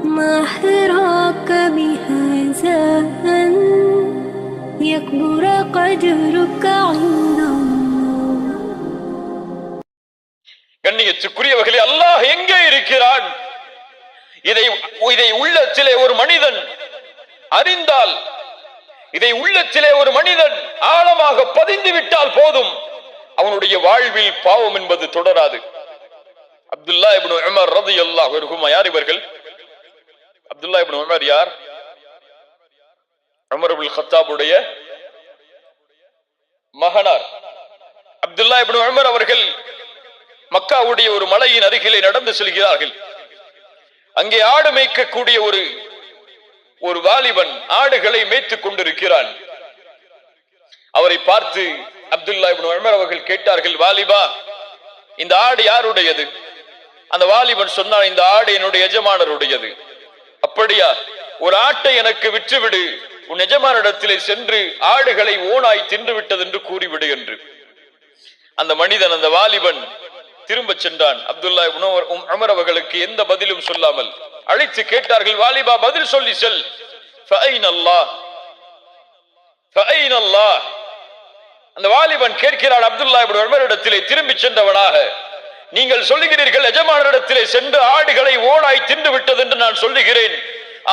ما حراك بهذا أن يكبر قدرك عند الله. கண்ணியத்துக்குரியவர்களே, அல்லாஹ் எங்கே இருக்கிறான்? இதை உள்ளத்திலே ஒரு மனிதன் அறிந்தால், இதை உள்ளத்திலே ஒரு மனிதன் ஆழமாக பதிந்து விட்டால் போதும், அவனுடைய வாழ்வில் பாவம் என்பது தொடராது. அப்துல்லா இப்னு உமர் ரலியல்லாஹு அன்ஹுமா யார் இவர்கள்? அப்துல்லா இப்னு உமர் யார்? உமர் இப்னு கத்தாபுடைய மகனார். அப்துல்லா இப்னு உமர் அவர்கள் மக்காவுடைய ஒரு மலையின் அருகிலே நடந்து செல்கிறார்கள். அங்கே ஆடு மேய்க்கக்கூடிய ஒரு வாலிபன் ஆடுகளை மேய்த்துக் கொண்டிருக்கிறான். அவரை பார்த்து அப்துல்லா இப்னு உமர் அவர்கள் கேட்டார்கள், வாலிபா, இந்த ஆடு யாருடையது? அந்த வாலிபன் சொன்னான், இந்த ஆடு என்னுடைய எஜமானருடையது. அப்படியா? ஒரு ஆட்டை எனக்கு விற்றுவிடு, உன் எஜமானிடத்திலே சென்று ஆடுகளை ஓனாய் தின்று விட்டது என்று கூறிவிடு என்று. அந்த மனிதன், அந்த வாலிபன் திரும்ப சென்றான். அப்துல்லா இப்னு உமர் அவர்களுக்கு எந்த பதிலும் சொல்லாமல் அழைத்து கேட்டார்கள், வாலிபா, பதில் சொல்லி செல். ஃபஐன அல்லாஹ், ஃபஐன அல்லாஹ். அந்த வாலிபன் கேட்கிறான் அப்துல்லா இப்னு உமரிடத்திலே திரும்பி சென்றவனாக, நீங்கள் சொல்லுகிறீர்கள் எஜமானரிடத்திலே சென்று ஆடுகளை ஓனாய் தின்று விட்டது என்று நான் சொல்லுகிறேன்,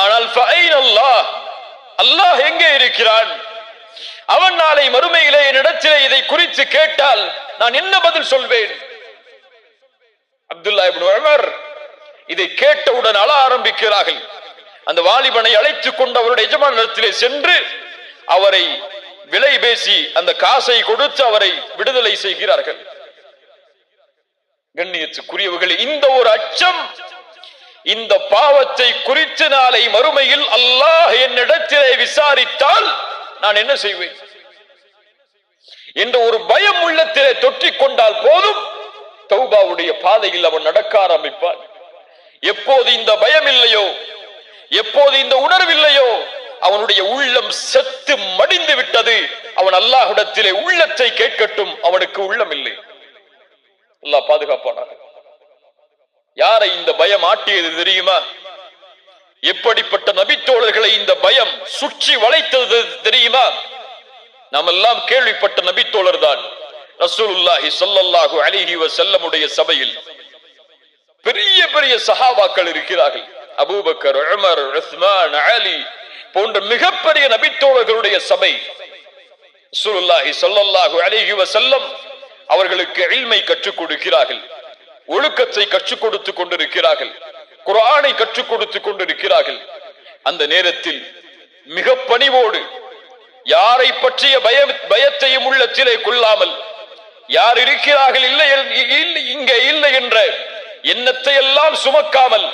ஆனால் ஃபஐன அல்லாஹ், அல்லாஹ் எங்கே இருக்கிறான்? அவன் நாளை மறுமையிலே என்னிடத்திலே இதை குறித்து கேட்டால் நான் என்ன பதில் சொல்வேன்? அப்துல்லா இப்னு உமர் இதை கேட்டவுடன் அழ ஆரம்பிக்கிறார்கள். அந்த வாலிபனை அழைத்துக் கொண்டு அவருடைய எஜமானிடத்திலே சென்று அவரை விலை பேசி அந்த காசை கொடுத்து அவரை விடுதலை செய்கிறார்கள். கண்ணியத்துக்குரியவர்களே, இந்த ஒரு அச்சம், இந்த பாவத்தை குறித்து நாளை மறுமையில் அல்லாஹ் என்னிடத்திலே விசாரித்தால் நான் என்ன செய்வேன் என்ற ஒரு பயம் உள்ளத்திலே தொற்றிக் கொண்டால் போதும், தௌபாவுடைய பாதையில் அவன் நடக்க ஆரம்பிப்பான். எப்போது இந்த பயம் இல்லையோ, எப்போது இந்த உணர்வில்லையோ, அவனுடைய உள்ளம் செத்து மடிந்து விட்டது. அவன் அல்லாஹ்விடத்திலே உள்ளத்தை கேட்கட்டும், அவனுக்கு உள்ளம் இல்லை. அல்லாஹ் பாதுகாப்பானாக. யாரை இந்த பயம் ஆட்டியது தெரியுமா? எப்படிப்பட்ட நபித்தோழர்களை இந்த பயம் சுற்றி வளைத்தது தெரியுமா? நாம் எல்லாம் கேள்விப்பட்ட நபித்தோழர் தான் ரசூலுல்லாஹி ஸல்லல்லாஹு அலைஹி வஸல்லமுடைய சபையில் பெரிய பெரிய சஹாபாக்கள் இருக்கிறார்கள். அபூபக்கர், உமர், உஸ்மான், அலி போன்ற மிகப்பெரிய நபித்தோழர்களுடைய சபை. ரசூலுல்லாஹி ஸல்லல்லாஹு அலைஹி வஸல்லம் அவர்களுக்கு இல்மை கற்றுக் கொடுக்கிறார்கள், ஒழுக்கத்தை கற்றுக் கொடுத்துக் கொண்டிருக்கிறார்கள், குர்ஆனை கற்றுக் கொடுத்துக் கொண்டிருக்கிறார்கள். அந்த நேரத்தில் மிக பணிவோடு, யாரை பற்றிய பயத்தையும் உள்ளத்திலே கொள்ளாமல், யார் இருக்கிறார்கள் இங்கே இல்லை என்ற எண்ணத்தை எல்லாம் சுமக்காமல்,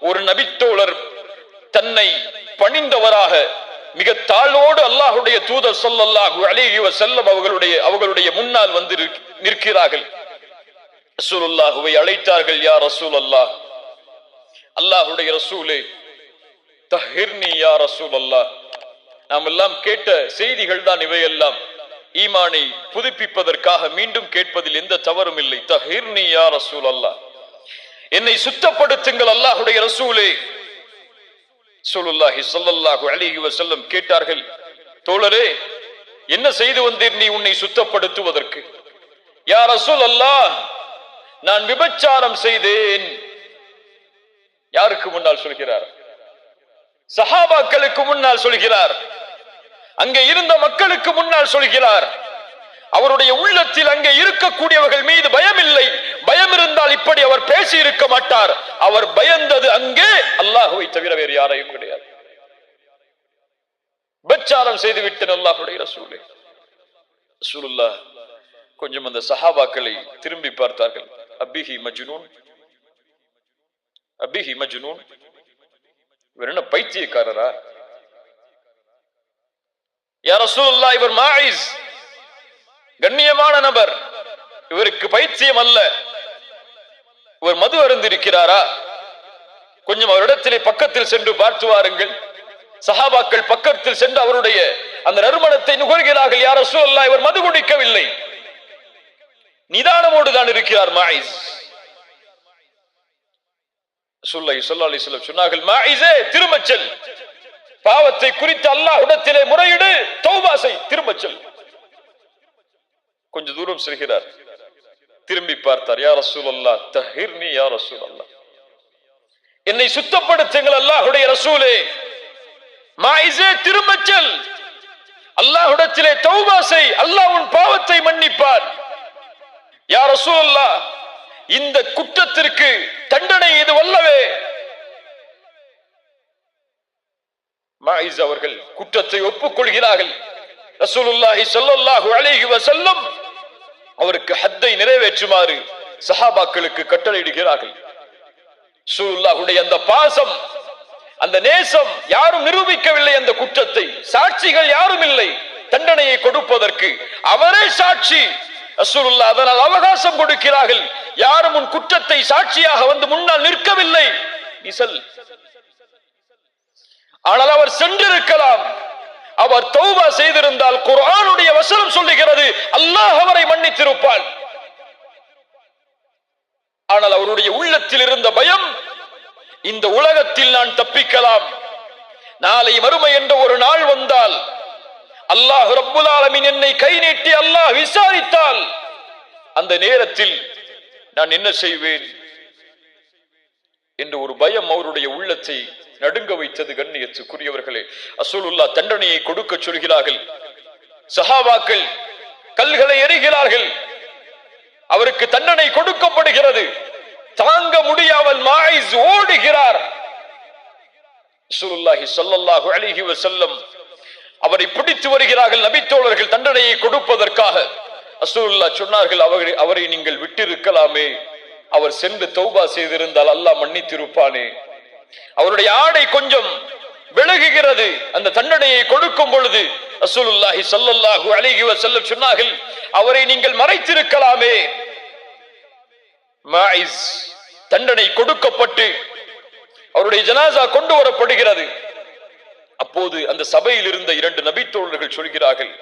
ஒரு நபித்தோழர் தன்னை பணிந்தவராக மிக தாழ்வோடு அல்லாஹ்வுடைய தூதர் ஸல்லல்லாஹு அலைஹி வஸல்லம் அவர்களுடைய முன்னால் வந்து நிற்கிறார்கள். ரசூலுல்லாஹ்வை அழைத்தார்கள், யா ரசூலல்லாஹ், அல்லாஹ்வுடைய ரசூலே, தஹிர்னி யா ரசூலல்லாஹ். நாம் எல்லாம் கேட்ட செய்திகள் தான் இவையெல்லாம். ஈமானை புதுப்பிப்பதற்காக மீண்டும் கேட்பதில் எந்த தவறும் இல்லை. தஹிர்னி யா ரசூலல்லாஹ், என்னை சுத்தப்படுத்துங்கள் அல்லாஹ்வுடைய ரசூலே. ரசூலுல்லாஹி ஸல்லல்லாஹு அலைஹி வஸல்லம் கேட்டார்கள், தோழரே, என்ன செய்து வந்தீர் நீ உன்னை சுத்தப்படுத்துவதற்கு? யா ரசூலல்லாஹ், நான் விபச்சாரம் செய்தேன். யாருக்கு முன்னால் சொல்கிறார்? சஹாபாக்களுக்கு முன்னால் சொல்கிறார், அங்கே இருந்த மக்களுக்கு முன்னால் சொல்கிறார். அவருடைய உள்ளத்தில் அங்கே இருக்கக்கூடியவர்கள் மீது பயம் இல்லை. பயம் இருந்தால் இப்படி அவர் பேசி இருக்க மாட்டார். அவர் பயந்தது அங்கே அல்லாஹ்வை தவிர வேறு யாரையும் கிடையாது. விபச்சாரம் செய்து விட்டேன் அல்லாஹ்வுடைய ரசூலே. ரசூலுல்லாஹ் கொஞ்சம் அந்த சஹாபாக்களை திரும்பி பார்த்தார்கள். அபிஹி மஜ்னூன், அபிஹி மஜ்னூன், இவர் என்ன பைத்தியக்காரரா? யா ரசூலுல்லாஹ், இவர் மாயிஸ், கண்ணியமான நபர், இவருக்கு பைத்தியம் அல்ல. இவர் மது அருந்திருக்கிறாரா? கொஞ்சம் அவரிடத்திலே பக்கத்தில் சென்று பார்த்து வாருங்கள். சஹாபாக்கள் பக்கத்தில் சென்று அவருடைய அந்த நறுமணத்தை நுகர்கிறார்கள். யா ரசூலல்லாஹ், இவர் மது குடிக்கவில்லை, நிதானமோடு தான் இருக்கிறார் மாயிஸ். ரசூலுல்லாஹி ஸல்லல்லாஹு அலைஹி வஸல்லம் சொன்னார்கள், மாயிஸே திரும்பச் செல், பாவத்தை குறித்து அல்லாஹ்விடத்திலே முறையிடு, தௌபா செய், திரும்பச் செல். கொஞ்ச தூரம் செல்கிறார், திரும்பி பார்த்தார். யா ரசூலல்லாஹ் தஹிர்னி யா ரசூலல்லாஹ், என்னை சுத்தப்படுத்துங்கள் அல்லாஹ்வுடைய ரசூலே. மாயிஸே திரும்பச் செல், அல்லாஹ்விடத்திலே தௌபா செய், அல்லாஹ் உன் பாவத்தை மன்னிப்பார். யா ரசூலல்லாஹ், இந்த குற்றத்திற்கு தண்டனை இது வல்லவே. மாயிஸ் அவர்கள் குற்றத்தை ஒப்புக்கொள்கிறார்கள். ரசூலுல்லாஹி ஸல்லல்லாஹு அலைஹி வஸல்லம் அவருக்கு ஹத்தை நிறைவேற்றுமாறு சஹாபாக்களுக்கு கட்டளையிடுகிறார்கள். ரசூலுல்லாஹுடைய அந்த பாசம், அந்த நேசம் யாரும் நிரூபிக்கவில்லை. அந்த குற்றத்தை சாட்சிகள் யாரும் இல்லை தண்டனையை கொடுப்பதற்கு, அவரே சாட்சி. ரசூலுல்லாஹ் அதனால் அவகாசம் கொடுக்கிறார்கள். யாரும் உன் குற்றத்தை சாட்சியாக வந்து முன்னால் நிற்கவில்லை, நீ செல். ஆனால் அவர் சென்றிருக்கலாம். அவர் தௌபா செய்திருந்தால் குர்ஆனுடைய வசனம் சொல்லுகிறது, அல்லாஹ் அவரை மன்னித்திருப்பான். ஆனால் அவருடைய உள்ளத்தில் இருந்த பயம், இந்த உலகத்தில் நான் தப்பிக்கலாம், நாளை மறுமை என்ற ஒரு நாள் வந்தால் அல்லாஹ் ரப்புல் ஆலமீன் என்னை கை நீட்டி அல்லாஹ் விசாரித்தால் அந்த நேரத்தில் நான் என்ன செய்வேன் என்ற ஒரு பயம் அவருடைய உள்ளத்தை நடுங்க வைத்தது. கண்ணியத்துக்குரியவர்களே, ரசூலுல்லாஹ் தண்டனையை கொடுக்க சொல்கிறார்கள். சஹாபாக்கள் கல்களை எறிகிறார்கள். அவருக்கு தண்டனை கொடுக்கப்படுகிறது. தாங்க முடியாமல் மாயிஸ் ஓடுகிறார். ரசூலுல்லாஹி ஸல்லல்லாஹு அலைஹி வஸல்லம் அவரை பிடித்து வருகிறார்கள் நபித்தோழர்கள் தண்டனையை கொடுப்பதற்காக. ரசூலுல்லாஹ் சொன்னார்கள், அவரை நீங்கள் விட்டிருக்கலாமே, அவர் சென்று தௌபா செய்திருந்தால் அல்லாஹ் மன்னித்திருப்பானே. அவருடைய ஆடை கொஞ்சம் விலகுகிறது. அந்த தண்டனையை கொடுக்கும் பொழுது ரசூலுல்லாஹி ஸல்லல்லாஹு அலைஹி வஸல்லம் சொன்னார்கள், அவரை நீங்கள் மறைத்திருக்கலாமே. மாயிஸ் தண்டனை கொடுக்கப்பட்டு அவருடைய ஜனாசா கொண்டு வரப்படுகிறது. அப்போது அந்த சபையில் இருந்த 2 நபித்தோழர்கள் சொல்கிறார்கள்,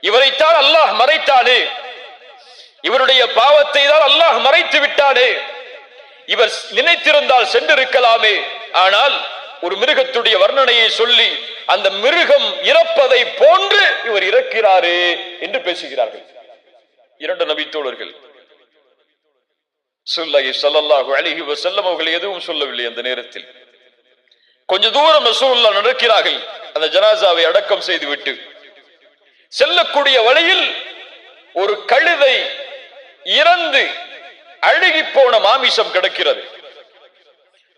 இவரைத்தான் அல்லாஹ் மறைத்தானே, இவருடைய பாவத்தை தான் அல்லாஹ் மறைத்து விட்டானே, இவர் நினைத்திருந்தால் சென்றிருக்கலாமே. ஆனால் ஒரு மிருகத்துடைய வர்ணனையை சொல்லி அந்த மிருகம் இறப்பதை போன்று இவர் இறக்கிறாரே என்று பேசுகிறார்கள் 2 நபித்தோழர்கள். ஸல்லல்லாஹு அலைஹி வஸல்லம் அவர்கள் எதுவும் சொல்லவில்லை. அந்த நேரத்தில் கொஞ்ச தூரம் ரசூலுல்லாஹ் நடக்கிறார்கள். அந்த ஜனாசாவை அடக்கம் செய்துவிட்டு செல்லக்கூடிய வழியில் ஒரு கழுதை இறந்து அழுகி போன மாமிசம் கிடக்கிறது.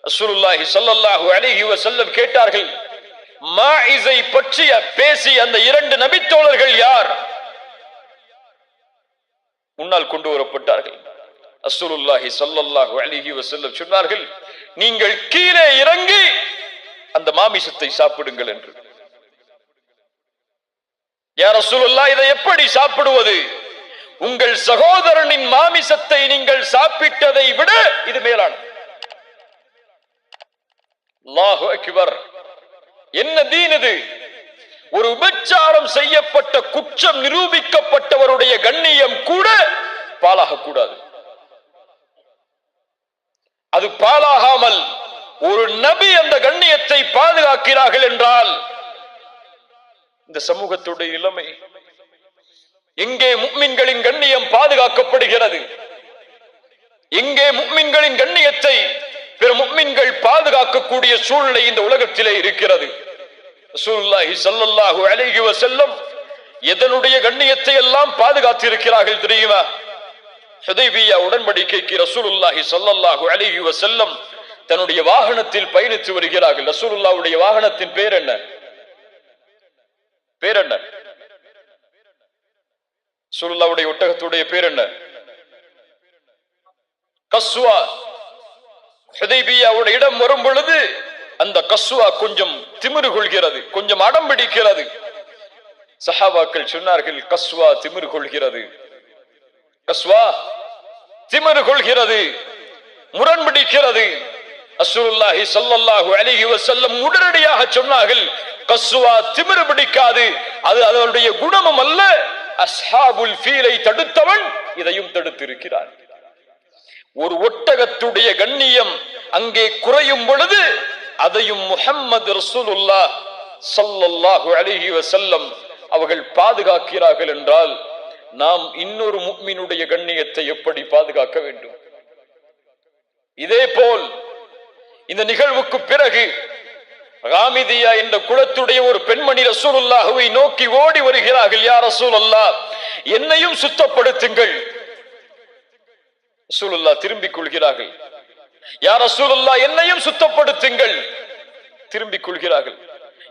ரசூலுல்லாஹி ஸல்லல்லாஹு அலைஹி வஸல்லம் கேட்டார்கள், மாயிஸை பற்றி பேசி அந்த 2 நபித்தோழர்கள் யார்? முன்னால் கொண்டு வரப்பட்டார்கள். ரசூலுல்லாஹி ஸல்லல்லாஹு அலைஹி வஸல்லம் சொன்னார்கள், நீங்கள் கீழே இறங்கி அந்த மாமிசத்தை சாப்பிடுங்கள் என்று. யா ரசூலுல்லாஹ், இதை எப்படி சாப்பிடுவது? உங்கள் சகோதரனின் மாமிசத்தை நீங்கள் சாப்பிட்டதை விட இது மேலான. அல்லாஹு அக்பர். என்ன தீன் இது? ஒரு விபச்சாரம் செய்யப்பட்ட குற்றம் நிரூபிக்கப்பட்டவருடைய கண்ணியம் கூட பாழாக கூடாது. அது பாழாகாமல் ஒரு நபி அந்த கண்ணியத்தை பாதுகாக்கிறார்கள் என்றால் இந்த சமூகத்துடைய நிலைமை எங்கே முஃமின்களின் கண்ணியம் பாதுகாக்கப்படுகிறது? எங்கே முஃமின்களின் கண்ணியத்தை பிற முஃமின்கள் பாதுகாக்கக்கூடிய சூழ்நிலை இந்த உலகத்திலே இருக்கிறது? ரசூலுல்லாஹி ஸல்லல்லாஹு அலைஹி வஸல்லம் எதனுடைய கண்ணியத்தை எல்லாம் பாதுகாத்திருக்கிறார்கள் தெரியுமா? ஹுதைபியா உடன்படிக்கைக்கு ரசூலுல்லாஹி ஸல்லல்லாஹு அலைஹி வஸல்லம் தன்னுடைய வாகனத்தில் பயணித்து வருகிறார்கள். ரசூலுல்லாஹ்வுடைய வாகனத்தின் பேர் என்ன? பேர் என்ன? ரசூலுல்லாஹ்வுடைய ஒட்டகத்துடைய பேர் என்ன? கஸ்வா. ஹுதைபியாவுடைய இடம் வரும் பொழுது அந்த கஸ்வா கொஞ்சம் திமிரு கொள்கிறது, கொஞ்சம் அடம் பிடிக்கிறது. சஹாபாக்கள் சொன்னார்கள், கஸ்வா திமிரு கொள்கிறது, கஸ்வா திமிரு கொள்கிறது, முரண்பிடிக்கிறது. ரசூலுல்லாஹி ஸல்லல்லாஹு அலைஹி வஸல்லம் உடனடியாக சொன்னார்கள், கஸ்வா திமிரு பிடிக்காது, அது அதனுடைய குணமும் அல்ல. அஸ்ஹாபுல் ஃபீலை தடுத்தவன் இதையும் தடுத்திருக்கிறான். ஒரு ஒட்டகத்துடைய கண்ணியம் அங்கே குறையும் பொழுது அதையும் முஹம்மது ரசூலுல்லாஹ் ஸல்லல்லாஹு அலைஹி வஸல்லம் அவர்கள் பாதுகாக்கிறார்கள் என்றால் நாம் இன்னொரு முஃமினுடைய கண்ணியத்தை எப்படி பாதுகாக்க வேண்டும்? இதே போல் இந்த நிகழ்வுக்கு பிறகு காமிதியா என்ற குலத்துடைய ஒரு பெண்மணி ரசூலுல்லாஹ்வை நோக்கி ஓடி வருகிறார்கள். யா ரசூலல்லாஹ், என்னையும் சுத்தப்படுத்துங்கள். ரசூலுல்லாஹ் திரும்பிக் கொள்கிறார்கள். யா ரசூலுல்லாஹ், என்னையும் சுத்தப்படுத்துங்கள். திரும்பிக் கொள்கிறார்கள்.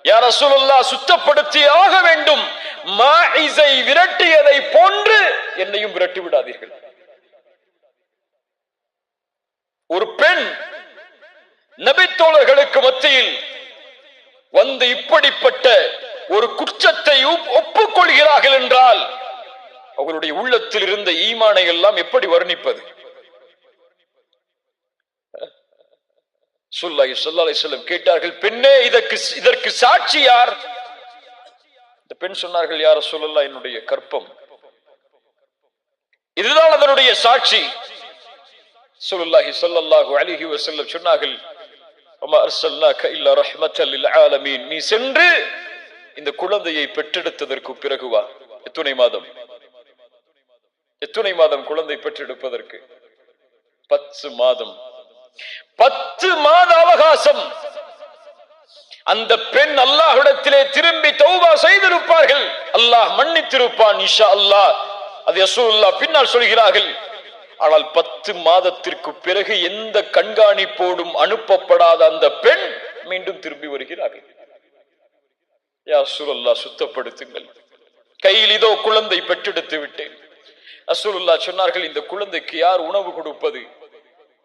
யா ரசூலுல்லாஹ், சுத்தப்படுத்தி ஆக வேண்டும். மாஇஸை விரட்டியதை போன்று என்னையும் விரட்டி விடாதீர்கள். ஒரு பெண் நபித்தோழர்களுக்கு மத்தியில் வந்து இப்படிப்பட்ட ஒரு குற்றத்தை ஒப்புக்கொள்கிறார்கள் என்றால் அவர்களுடைய உள்ளத்தில் இருந்த ஈமானை எல்லாம் எப்படி வர்ணிப்பது? ஸல்லல்லாஹு அலைஹி வஸல்லம் கேட்டார்கள், பெண்ணே, இதற்கு சாட்சி யார்? இந்த பெண் சொன்னார்கள், யா ரசூலல்லாஹ், என்னுடைய கற்பம், இதுதான் அதனுடைய சாட்சி. ஸல்லல்லாஹு அலைஹி வஸல்லம் சொன்னார்கள், வமா அர்ஸல்னாக இல்லா ரஹ்மத்தல் லில் ஆலமீன். நீ சென்று இந்த குழந்தையை பெற்றெடுத்ததற்கு பிறகு வா. எத்தனை மாதம் குழந்தை பெற்றெடுப்பதற்கு? 10 மாதம். 10 மாத அவகாசம். அந்த பெண் அல்லாஹ்விடத்திலே திரும்பி தௌபா செய்திருப்பார்கள், அல்லாஹ் மன்னித்திருப்பான் இன்ஷா அல்லாஹ். அது ரசூலுல்லாஹ் பின்னால் சொல்கிறார்கள். ஆனால் 10 மாதத்திற்கு பிறகு எந்த கண்காணிப்போடும் அனுப்பப்படாத அந்த பெண் மீண்டும் திரும்பி வருகிறார்கள். யா ரசூலுல்லாஹ், சுத்தப்படுத்துங்கள். கையில் இதோ குழந்தை பெற்றெடுத்து விட்டேன். ரசூலுல்லாஹ் சொன்னார்கள், இந்த குழந்தைக்கு யார் உணவு கொடுப்பது?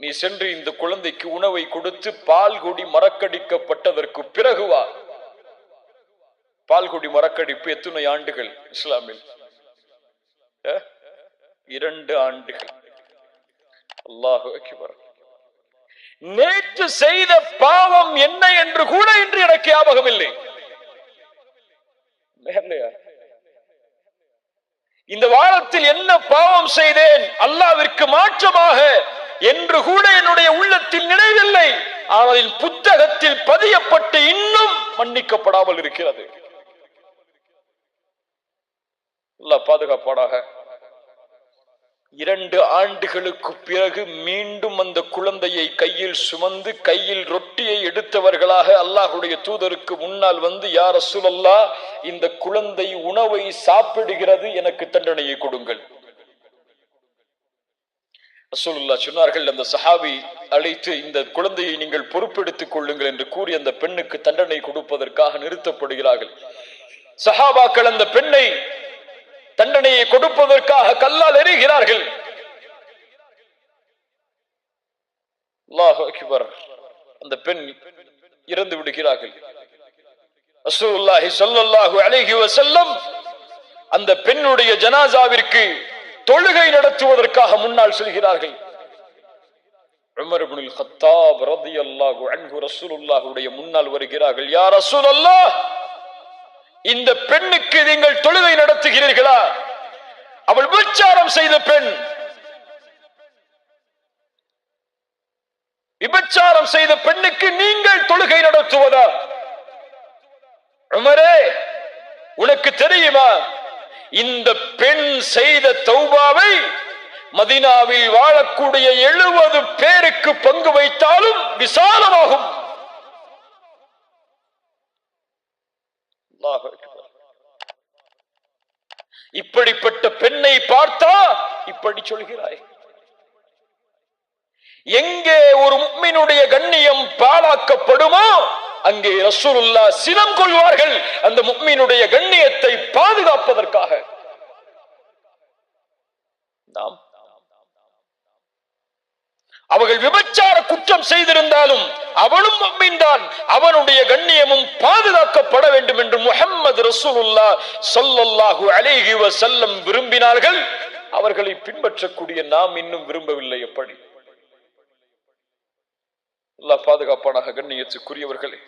நீ சென்று இந்த குழந்தைக்கு உணவை கொடுத்து பால்குடி மறக்கடிக்கப்பட்டதற்கு பிறகு வா. பால்குடி மறக்கடிப்பு எத்தனை ஆண்டுகள் இஸ்லாமில்? 2 ஆண்டுகள். அல்லாஹு அக்பர். நேற்று செய்த பாவம் என்ன என்று கூட இன்று எனக்கு ஞாபகம் இல்லை. இந்த வாரத்தில் என்ன பாவம் செய்தேன் அல்லாஹ்விற்கு மாற்றமாக என்று கூட என்னுடைய உள்ளத்தில் நினைவில்லை. ஆனால் புத்தகத்தில் பதியப்பட்டு இன்னும் மன்னிக்கப்படாமல் இருக்கிறது. அல்லாஹ் பாதுகாப்பானாக. 2 ஆண்டுகளுக்கு பிறகு மீண்டும் அந்த குழந்தையை கையில் சுமந்து கையில் ரொட்டியை எடுத்தவர்களாக அல்லாஹ்வுடைய தூதருக்கு முன்னால் வந்து, யா ரசூலல்லாஹ், இந்த குழந்தை உணவை சாப்பிடுகிறது, எனக்கு தண்டனையை கொடுங்கள். ரசூலுல்லாஹ் சொன்னார்கள், அந்த சஹாபி அழைத்து, இந்த குழந்தையை நீங்கள் பொறுப்பெடுத்துக் கொள்ளுங்கள் என்று கூறி அந்த பெண்ணுக்கு தண்டனை கொடுப்பதற்காக நிறுத்தப்படுகிறார்கள். சஹாபாக்கள் அந்த பெண்ணை தண்டனையை கொடுப்பதற்காக கல்லால் எறிகிறார்கள். அல்லாஹு அக்பர். அந்த பெண் இறந்து விடுகிறார்கள். ரசூலுல்லாஹி ஸல்லல்லாஹு அலைஹி வஸல்லம் அந்த பெண்ணுடைய ஜனாசாவிற்கு தொழுகை நடத்துவதற்காக முன்னால் செல்கிறார்கள். உமர் இப்னுல் கத்தாப் ரலியல்லாஹு அன்ஹு ரசூலுல்லாஹுடைய முன்னால் வருகிறார்கள். யா ரசூலல்லாஹ், இந்த பெண்ணுக்கு நீங்கள் தொழுகை நடத்துகிறீர்களா? அவள் விபச்சாரம் செய்த பெண். விபச்சாரம் செய்த பெண்ணுக்கு நீங்கள் தொழுகை நடத்துவதா? உமரே, உனக்கு தெரியுமா, இந்த பெண் செய்த தௌபாவை மதீனாவில் வாழக்கூடிய 70 பேருக்கு பங்கு வைத்தாலும் விசாலமாகும். இப்படிப்பட்ட பெண்ணை பார்த்தா இப்படி சொல்கிறாய்? எங்கே ஒரு முஃமினுடைய கண்ணியம் பாழாக்கப்படுமோ அங்கே ரசூலுல்லாஹ் சினம் கொள்வார்கள், அந்த முஃமினுடைய கண்ணியத்தை பாதுகாப்பதற்காக. அவர்கள் விபச்சார குற்றம் செய்திருந்தாலும் அவனும் முஃமின் தான், அவனுடைய கண்ணியமும் பாதுகாக்கப்பட வேண்டும் என்று முஹம்மது ரசூலுல்லாஹ் ஸல்லல்லாஹு அலைஹி வஸல்லம் விரும்பினார்கள். அவர்களை பின்பற்றக்கூடிய நாம் இன்னும் விரும்பவில்லை. எப்படி? அல்லாஹ் பாதுகாப்பானாக. கண்ணியத்துக்குரியவர்களே,